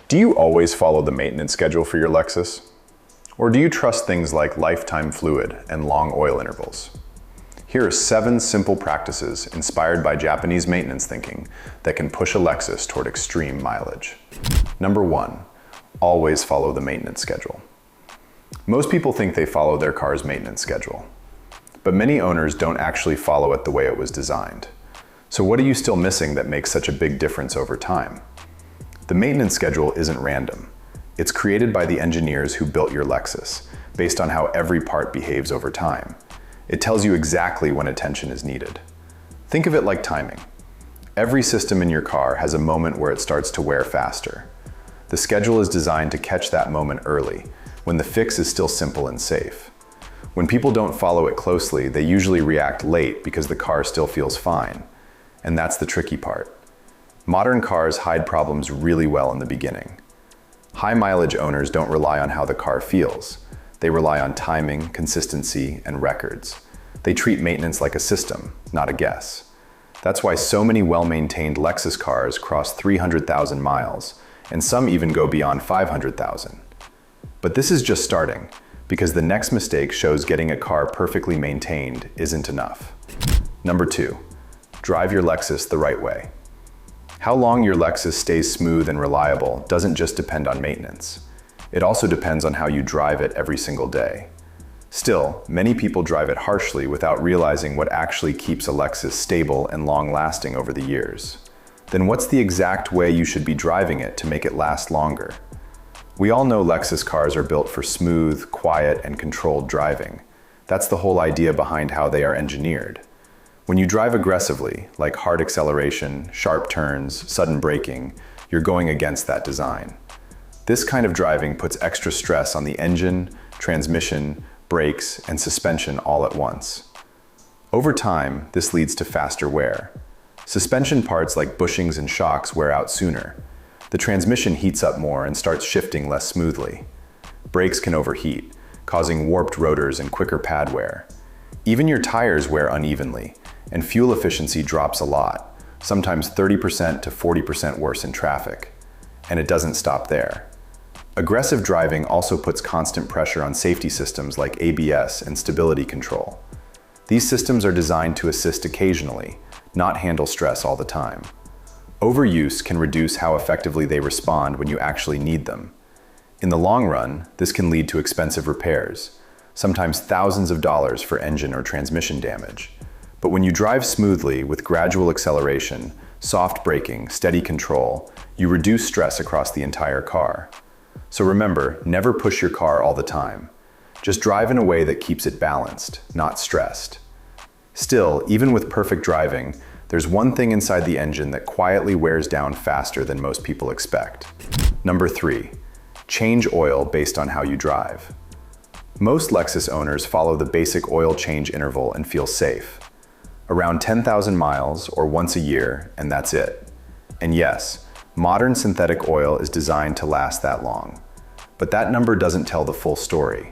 Do you always follow the maintenance schedule for your Lexus? Or do you trust things like lifetime fluid and long oil intervals? Here are 7 simple practices inspired by Japanese maintenance thinking that can push a Lexus toward extreme mileage. Number 1, always follow the maintenance schedule. Most people think they follow their car's maintenance schedule, but many owners don't actually follow it the way it was designed. So what are you still missing that makes such a big difference over time? The maintenance schedule isn't random. It's created by the engineers who built your Lexus, based on how every part behaves over time. It tells you exactly when attention is needed. Think of it like timing. Every system in your car has a moment where it starts to wear faster. The schedule is designed to catch that moment early, when the fix is still simple and safe. When people don't follow it closely, they usually react late because the car still feels fine. And that's the tricky part. Modern cars hide problems really well in the beginning. High mileage owners don't rely on how the car feels. They rely on timing, consistency, and records. They treat maintenance like a system, not a guess. That's why so many well-maintained Lexus cars cross 300,000 miles, and some even go beyond 500,000. But this is just starting, because the next mistake shows getting a car perfectly maintained isn't enough. Number 2, drive your Lexus the right way. How long your Lexus stays smooth and reliable doesn't just depend on maintenance. It also depends on how you drive it every single day. Still, many people drive it harshly without realizing what actually keeps a Lexus stable and long-lasting over the years. Then what's the exact way you should be driving it to make it last longer? We all know Lexus cars are built for smooth, quiet, and controlled driving. That's the whole idea behind how they are engineered. When you drive aggressively, like hard acceleration, sharp turns, sudden braking, you're going against that design. This kind of driving puts extra stress on the engine, transmission, brakes, and suspension all at once. Over time, this leads to faster wear. Suspension parts like bushings and shocks wear out sooner. The transmission heats up more and starts shifting less smoothly. Brakes can overheat, causing warped rotors and quicker pad wear. Even your tires wear unevenly, and fuel efficiency drops a lot, sometimes 30% to 40% worse in traffic. And it doesn't stop there. Aggressive driving also puts constant pressure on safety systems like ABS and stability control. These systems are designed to assist occasionally, not handle stress all the time. Overuse can reduce how effectively they respond when you actually need them. In the long run, this can lead to expensive repairs, sometimes thousands of dollars for engine or transmission damage. But when you drive smoothly with gradual acceleration, soft braking, steady control, you reduce stress across the entire car. So remember, never push your car all the time. Just drive in a way that keeps it balanced, not stressed. Still, even with perfect driving, there's one thing inside the engine that quietly wears down faster than most people expect. Number 3, change oil based on how you drive. Most Lexus owners follow the basic oil change interval and feel safe. Around 10,000 miles or once a year, and that's it. And yes, modern synthetic oil is designed to last that long. But that number doesn't tell the full story.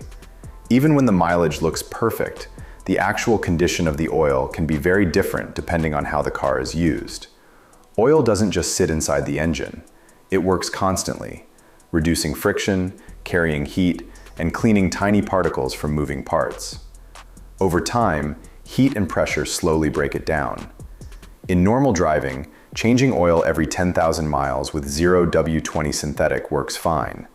Even when the mileage looks perfect, the actual condition of the oil can be very different depending on how the car is used. Oil doesn't just sit inside the engine. It works constantly, reducing friction, carrying heat, and cleaning tiny particles from moving parts. Over time, heat and pressure slowly break it down. In normal driving, changing oil every 10,000 miles with 0 W20 synthetic works fine.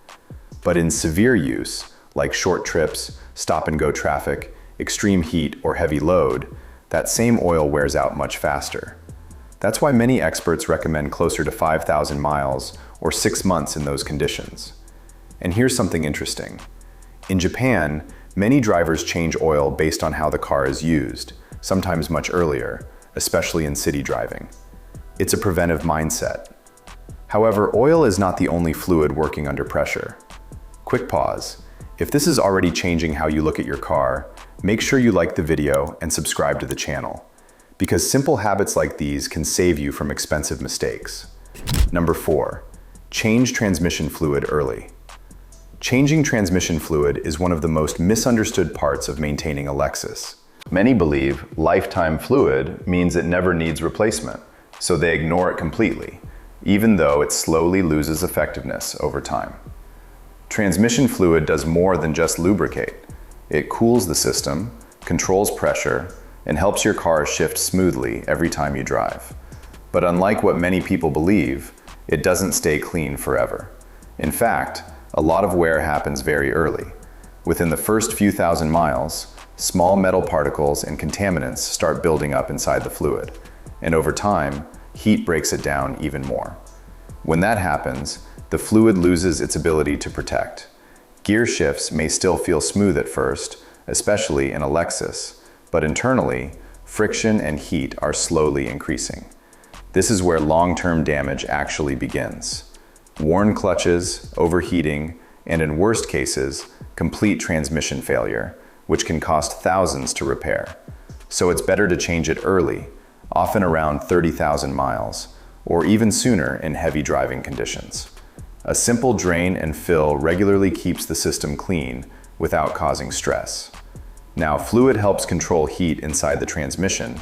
But in severe use, like short trips, stop-and-go traffic, extreme heat, or heavy load, that same oil wears out much faster. That's why many experts recommend closer to 5,000 miles or 6 months in those conditions. And here's something interesting. In Japan, many drivers change oil based on how the car is used, sometimes much earlier, especially in city driving. It's a preventive mindset. However, oil is not the only fluid working under pressure. Quick pause. If this is already changing how you look at your car, make sure you like the video and subscribe to the channel, because simple habits like these can save you from expensive mistakes. Number 4, change transmission fluid early. Changing transmission fluid is one of the most misunderstood parts of maintaining a Lexus. Many believe lifetime fluid means it never needs replacement, so they ignore it completely. even though it slowly loses effectiveness over time. Transmission fluid does more than just lubricate. It cools the system, controls pressure, and helps your car shift smoothly every time you drive. But unlike what many people believe, it doesn't stay clean forever. In fact, a lot of wear happens very early. Within the first few thousand miles, small metal particles and contaminants start building up inside the fluid, and over time, heat breaks it down even more. When that happens, the fluid loses its ability to protect. Gear shifts may still feel smooth at first, especially in a Lexus, but internally, friction and heat are slowly increasing. This is where long-term damage actually begins. Worn clutches, overheating, and in worst cases, complete transmission failure, which can cost thousands to repair. So it's better to change it early, often around 30,000 miles, or even sooner in heavy driving conditions. A simple drain and fill regularly keeps the system clean without causing stress. Now, fluid helps control heat inside the transmission,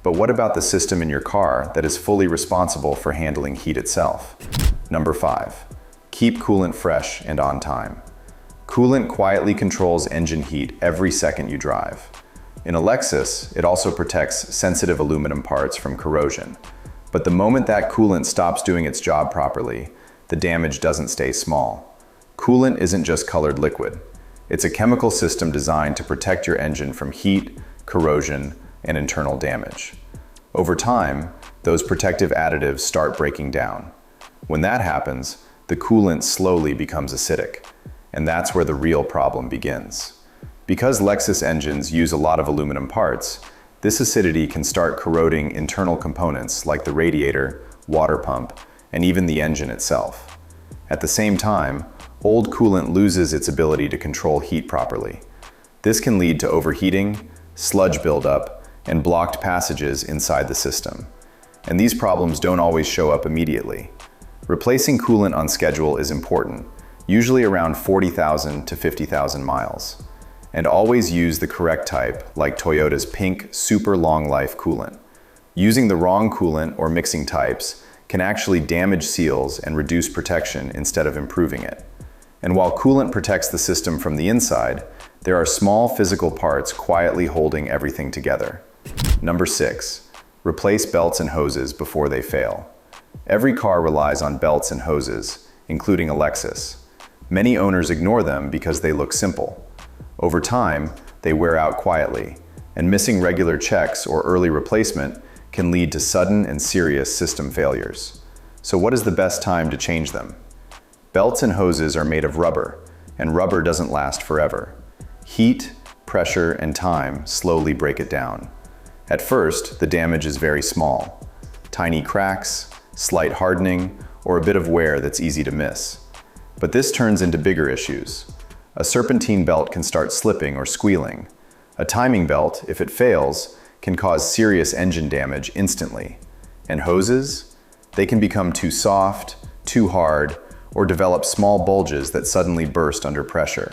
but what about the system in your car that is fully responsible for handling heat itself? Number 5. Keep coolant fresh and on time. Coolant quietly controls engine heat every second you drive. In a Lexus, it also protects sensitive aluminum parts from corrosion. But the moment that coolant stops doing its job properly, the damage doesn't stay small. Coolant isn't just colored liquid. It's a chemical system designed to protect your engine from heat, corrosion, and internal damage. Over time, those protective additives start breaking down. When that happens, the coolant slowly becomes acidic, and that's where the real problem begins. Because Lexus engines use a lot of aluminum parts, this acidity can start corroding internal components like the radiator, water pump, and even the engine itself. At the same time, old coolant loses its ability to control heat properly. This can lead to overheating, sludge buildup, and blocked passages inside the system. And these problems don't always show up immediately. Replacing coolant on schedule is important, usually around 40,000 to 50,000 miles. And always use the correct type, like Toyota's pink super long life coolant. Using the wrong coolant or mixing types can actually damage seals and reduce protection instead of improving it. And while coolant protects the system from the inside, there are small physical parts quietly holding everything together. Number 6. Replace belts and hoses before they fail. Every car relies on belts and hoses, including a Lexus. Many owners ignore them because they look simple. Over time, they wear out quietly, and missing regular checks or early replacement can lead to sudden and serious system failures. So what is the best time to change them? Belts and hoses are made of rubber, and rubber doesn't last forever. Heat, pressure, and time slowly break it down. At first, the damage is very small. Tiny cracks, slight hardening, or a bit of wear that's easy to miss. But this turns into bigger issues. A serpentine belt can start slipping or squealing. A timing belt, if it fails, can cause serious engine damage instantly. And hoses? They can become too soft, too hard, or develop small bulges that suddenly burst under pressure.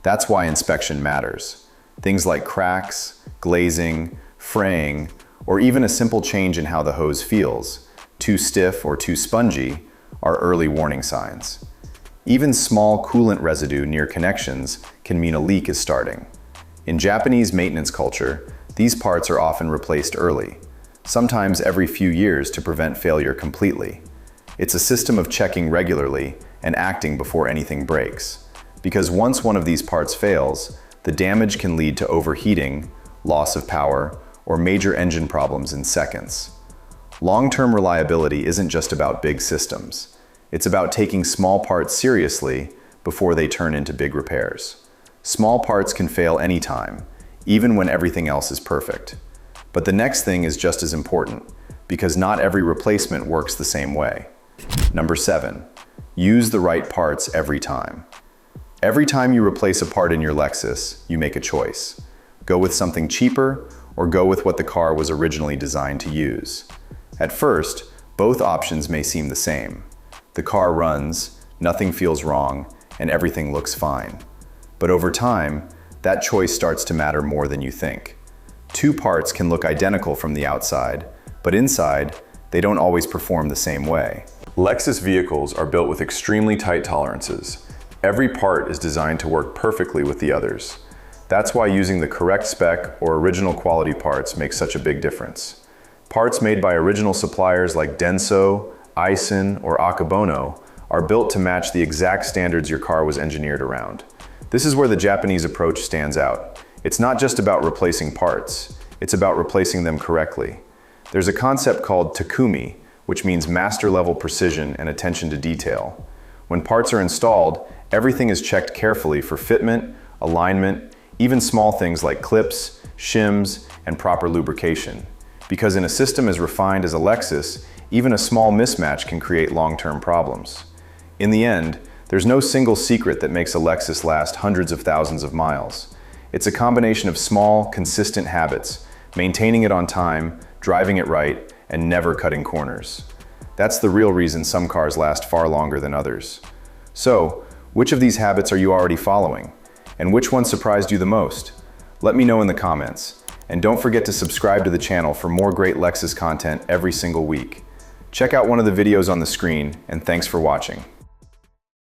That's why inspection matters. Things like cracks, glazing, fraying, or even a simple change in how the hose feels, too stiff or too spongy, are early warning signs. Even small coolant residue near connections can mean a leak is starting. In Japanese maintenance culture, these parts are often replaced early, sometimes every few years to prevent failure completely. It's a system of checking regularly and acting before anything breaks. Because once one of these parts fails, the damage can lead to overheating, loss of power, or major engine problems in seconds. Long-term reliability isn't just about big systems. It's about taking small parts seriously before they turn into big repairs. Small parts can fail anytime, even when everything else is perfect. But the next thing is just as important, because not every replacement works the same way. Number 7, use the right parts every time. Every time you replace a part in your Lexus, you make a choice. Go with something cheaper, or go with what the car was originally designed to use. At first, both options may seem the same. The car runs, nothing feels wrong, and everything looks fine. But over time, that choice starts to matter more than you think. Two parts can look identical from the outside, but inside, they don't always perform the same way. Lexus vehicles are built with extremely tight tolerances. Every part is designed to work perfectly with the others. That's why using the correct spec or original quality parts makes such a big difference. Parts made by original suppliers like Denso, Aisin, or Akabono are built to match the exact standards your car was engineered around. This is where the Japanese approach stands out. It's not just about replacing parts, it's about replacing them correctly. There's a concept called takumi, which means master-level precision and attention to detail. When parts are installed, everything is checked carefully for fitment, alignment, even small things like clips, shims, and proper lubrication. Because in a system as refined as a Lexus, even a small mismatch can create long-term problems. In the end, there's no single secret that makes a Lexus last hundreds of thousands of miles. It's a combination of small, consistent habits, maintaining it on time, driving it right, and never cutting corners. That's the real reason some cars last far longer than others. So, which of these habits are you already following? And which one surprised you the most? Let me know in the comments. And don't forget to subscribe to the channel for more great Lexus content every single week. Check out one of the videos on the screen, and thanks for watching.